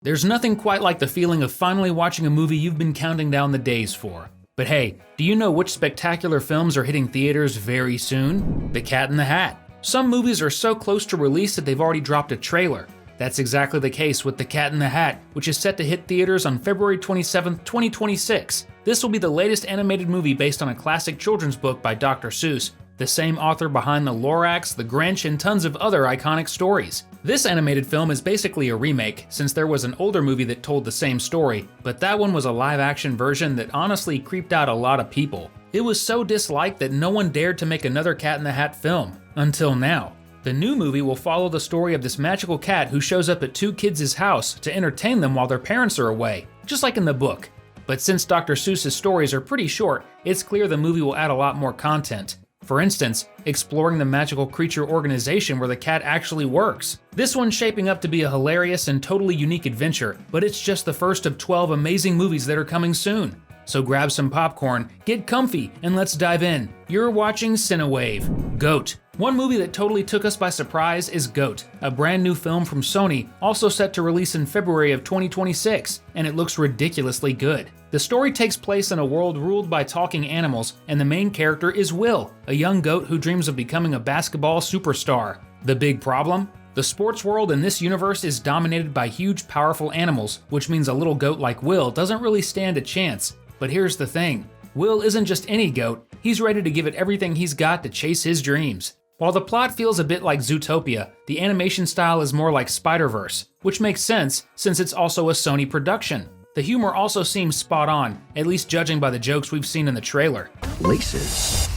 There's nothing quite like the feeling of finally watching a movie you've been counting down the days for. But hey, do you know which spectacular films are hitting theaters very soon? The Cat in the Hat. Some movies are so close to release that they've already dropped a trailer. That's exactly the case with The Cat in the Hat, which is set to hit theaters on February 27, 2026. This will be the latest animated movie based on a classic children's book by Dr. Seuss, the same author behind The Lorax, The Grinch, and tons of other iconic stories. This animated film is basically a remake, since there was an older movie that told the same story, but that one was a live-action version that honestly creeped out a lot of people. It was so disliked that no one dared to make another Cat in the Hat film, until now. The new movie will follow the story of this magical cat who shows up at two kids' house to entertain them while their parents are away, just like in the book. But since Dr. Seuss's stories are pretty short, it's clear the movie will add a lot more content. For instance, exploring the magical creature organization where the cat actually works. This one's shaping up to be a hilarious and totally unique adventure, but it's just the first of 12 amazing movies that are coming soon. So grab some popcorn, get comfy, and let's dive in. You're watching Cinewave. GOAT. One movie that totally took us by surprise is GOAT, a brand new film from Sony, also set to release in February of 2026, and it looks ridiculously good. The story takes place in a world ruled by talking animals, and the main character is Will, a young goat who dreams of becoming a basketball superstar. The big problem? The sports world in this universe is dominated by huge, powerful animals, which means a little goat like Will doesn't really stand a chance. But here's the thing, Will isn't just any goat, he's ready to give it everything he's got to chase his dreams. While the plot feels a bit like Zootopia, the animation style is more like Spider-Verse, which makes sense since it's also a Sony production. The humor also seems spot on, at least judging by the jokes we've seen in the trailer. Laces.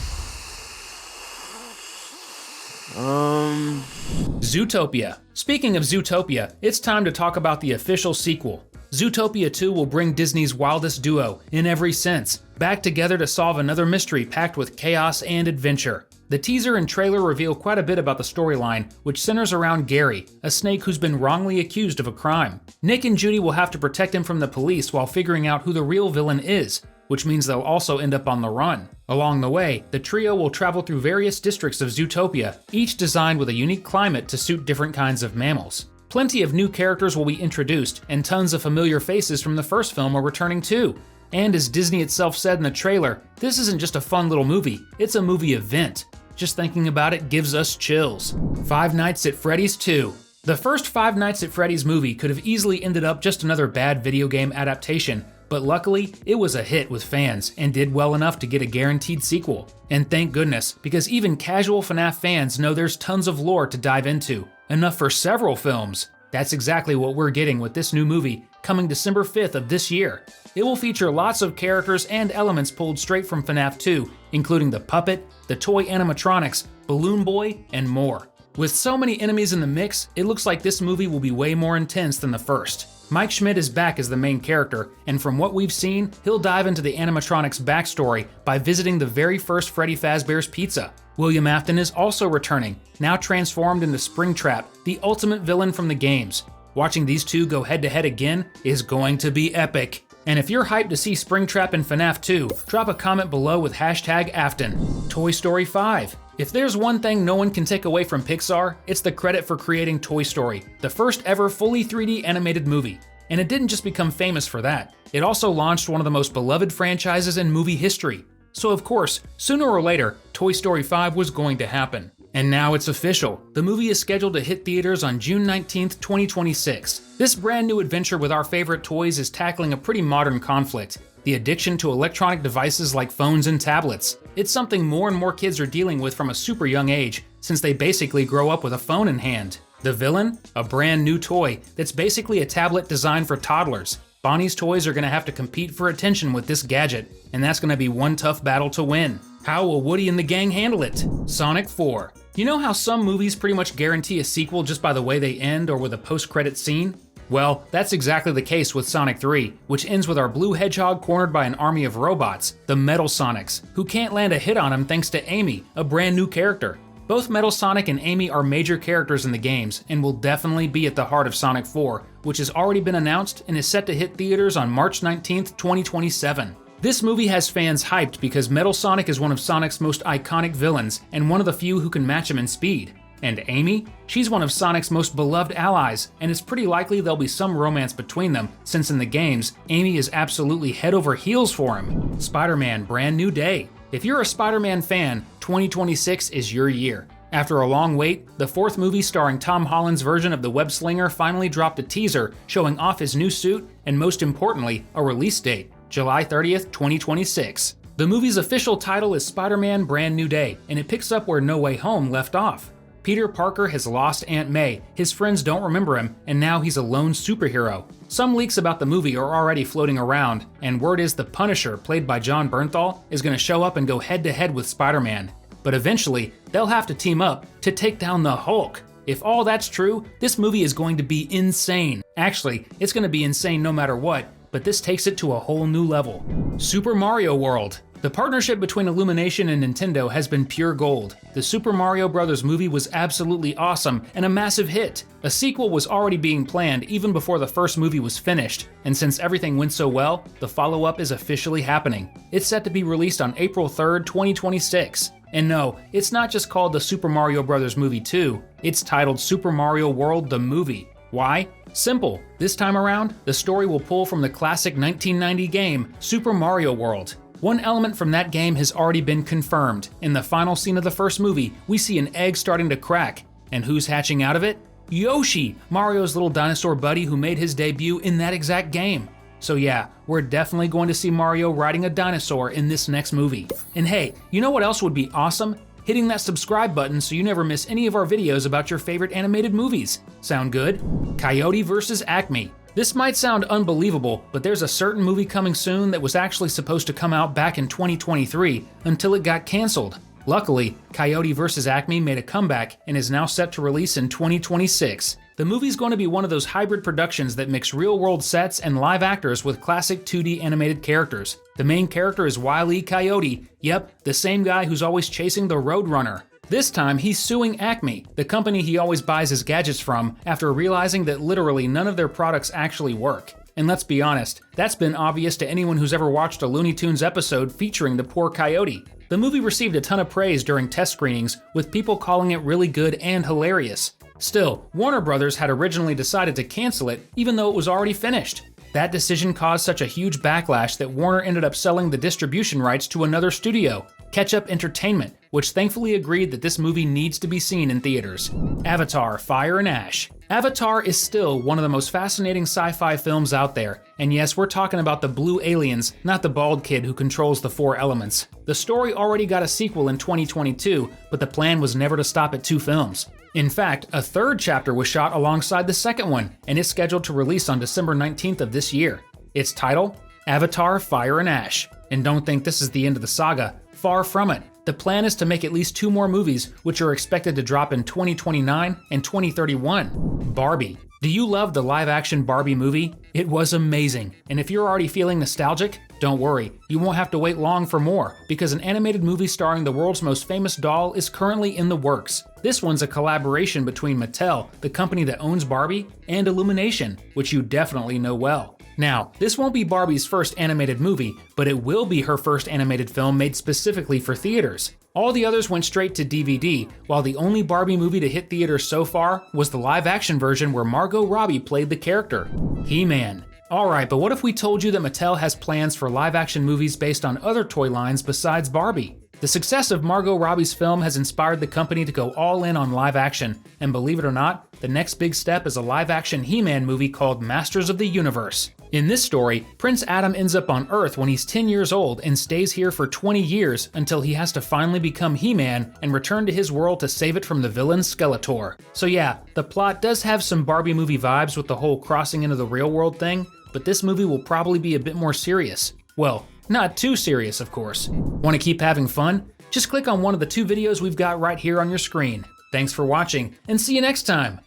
Zootopia. Speaking of Zootopia, it's time to talk about the official sequel. Zootopia 2 will bring Disney's wildest duo, in every sense, back together to solve another mystery packed with chaos and adventure. The teaser and trailer reveal quite a bit about the storyline, which centers around Gary, a snake who's been wrongly accused of a crime. Nick and Judy will have to protect him from the police while figuring out who the real villain is, which means they'll also end up on the run. Along the way, the trio will travel through various districts of Zootopia, each designed with a unique climate to suit different kinds of mammals. Plenty of new characters will be introduced, and tons of familiar faces from the first film are returning too. And as Disney itself said in the trailer, this isn't just a fun little movie, it's a movie event. Just thinking about it gives us chills. Five Nights at Freddy's 2. The first Five Nights at Freddy's movie could have easily ended up just another bad video game adaptation, but luckily, it was a hit with fans and did well enough to get a guaranteed sequel. And thank goodness, because even casual FNAF fans know there's tons of lore to dive into. Enough for several films. That's exactly what we're getting with this new movie, coming December 5th of this year. It will feature lots of characters and elements pulled straight from FNAF 2, including the puppet, the toy animatronics, Balloon Boy, and more. With so many enemies in the mix, it looks like this movie will be way more intense than the first. Mike Schmidt is back as the main character, and from what we've seen, he'll dive into the animatronics backstory by visiting the very first Freddy Fazbear's Pizza. William Afton is also returning, now transformed into Springtrap, the ultimate villain from the games. Watching these two go head-to-head again is going to be epic. And if you're hyped to see Springtrap in FNAF 2, drop a comment below with #Afton. Toy Story 5. If there's one thing no one can take away from Pixar, it's the credit for creating Toy Story, the first ever fully 3D animated movie. And it didn't just become famous for that, it also launched one of the most beloved franchises in movie history. So of course, sooner or later, Toy Story 5 was going to happen. And now it's official. The movie is scheduled to hit theaters on June 19th, 2026. This brand new adventure with our favorite toys is tackling a pretty modern conflict: the addiction to electronic devices like phones and tablets. It's something more and more kids are dealing with from a super young age, since they basically grow up with a phone in hand. The villain? A brand new toy that's basically a tablet designed for toddlers. Bonnie's toys are going to have to compete for attention with this gadget, and that's going to be one tough battle to win. How will Woody and the gang handle it? Sonic 4. You know how some movies pretty much guarantee a sequel just by the way they end or with a post-credit scene? Well, that's exactly the case with Sonic 3, which ends with our blue hedgehog cornered by an army of robots, the Metal Sonics, who can't land a hit on him thanks to Amy, a brand new character. Both Metal Sonic and Amy are major characters in the games and will definitely be at the heart of Sonic 4, which has already been announced and is set to hit theaters on March 19th, 2027. This movie has fans hyped because Metal Sonic is one of Sonic's most iconic villains and one of the few who can match him in speed. And Amy? She's one of Sonic's most beloved allies, and it's pretty likely there'll be some romance between them, since in the games, Amy is absolutely head over heels for him. Spider-Man Brand New Day. If you're a Spider-Man fan, 2026 is your year. After a long wait, the fourth movie starring Tom Holland's version of the web slinger finally dropped a teaser showing off his new suit and, most importantly, a release date, July 30th, 2026. The movie's official title is Spider-Man Brand New Day, and it picks up where No Way Home left off. Peter Parker has lost Aunt May, his friends don't remember him, and now he's a lone superhero. Some leaks about the movie are already floating around, and word is the Punisher, played by Jon Bernthal, is going to show up and go head-to-head with Spider-Man. But eventually, they'll have to team up to take down the Hulk. If all that's true, this movie is going to be insane. Actually, it's going to be insane no matter what, but this takes it to a whole new level. Super Mario World. The partnership between Illumination and Nintendo has been pure gold. The Super Mario Bros. Movie was absolutely awesome and a massive hit. A sequel was already being planned even before the first movie was finished, and since everything went so well, the follow-up is officially happening. It's set to be released on April 3rd, 2026. And no, it's not just called the Super Mario Bros. Movie 2, it's titled Super Mario World the Movie. Why? Simple. This time around, the story will pull from the classic 1990 game, Super Mario World. One element from that game has already been confirmed. In the final scene of the first movie, we see an egg starting to crack. And who's hatching out of it? Yoshi, Mario's little dinosaur buddy who made his debut in that exact game. So yeah, we're definitely going to see Mario riding a dinosaur in this next movie. And hey, you know what else would be awesome? Hitting that subscribe button so you never miss any of our videos about your favorite animated movies. Sound good? Coyote vs. Acme. This might sound unbelievable, but there's a certain movie coming soon that was actually supposed to come out back in 2023 until it got canceled. Luckily, Coyote vs. Acme made a comeback and is now set to release in 2026. The movie's going to be one of those hybrid productions that mix real-world sets and live actors with classic 2D animated characters. The main character is Wile E. Coyote, yep, the same guy who's always chasing the Roadrunner. This time, he's suing Acme, the company he always buys his gadgets from, after realizing that literally none of their products actually work. And let's be honest, that's been obvious to anyone who's ever watched a Looney Tunes episode featuring the poor Coyote. The movie received a ton of praise during test screenings, with people calling it really good and hilarious. Still, Warner Brothers had originally decided to cancel it even though it was already finished. That decision caused such a huge backlash that Warner ended up selling the distribution rights to another studio, Ketchup Entertainment, which thankfully agreed that this movie needs to be seen in theaters. Avatar: Fire and Ash. Avatar is still one of the most fascinating sci-fi films out there, and yes, we're talking about the blue aliens, not the bald kid who controls the four elements. The story already got a sequel in 2022, but the plan was never to stop at 2 films. In fact, a third chapter was shot alongside the second one, and is scheduled to release on December 19th of this year. Its title? Avatar: Fire and Ash. And don't think this is the end of the saga. Far from it. The plan is to make at least 2 more movies, which are expected to drop in 2029 and 2031. Barbie. Do you love the live-action Barbie movie? It was amazing, and if you're already feeling nostalgic, don't worry, you won't have to wait long for more, because an animated movie starring the world's most famous doll is currently in the works. This one's a collaboration between Mattel, the company that owns Barbie, and Illumination, which you definitely know well. Now, this won't be Barbie's first animated movie, but it will be her first animated film made specifically for theaters. All the others went straight to DVD, while the only Barbie movie to hit theaters so far was the live-action version where Margot Robbie played the character, He-Man. Alright, but what if we told you that Mattel has plans for live-action movies based on other toy lines besides Barbie? The success of Margot Robbie's film has inspired the company to go all in on live action, and believe it or not, the next big step is a live-action He-Man movie called Masters of the Universe. In this story, Prince Adam ends up on Earth when he's 10 years old and stays here for 20 years until he has to finally become He-Man and return to his world to save it from the villain Skeletor. So yeah, the plot does have some Barbie movie vibes with the whole crossing into the real world thing, but this movie will probably be a bit more serious. Well, not too serious, of course. Want to keep having fun? Just click on one of the 2 videos we've got right here on your screen. Thanks for watching, and see you next time!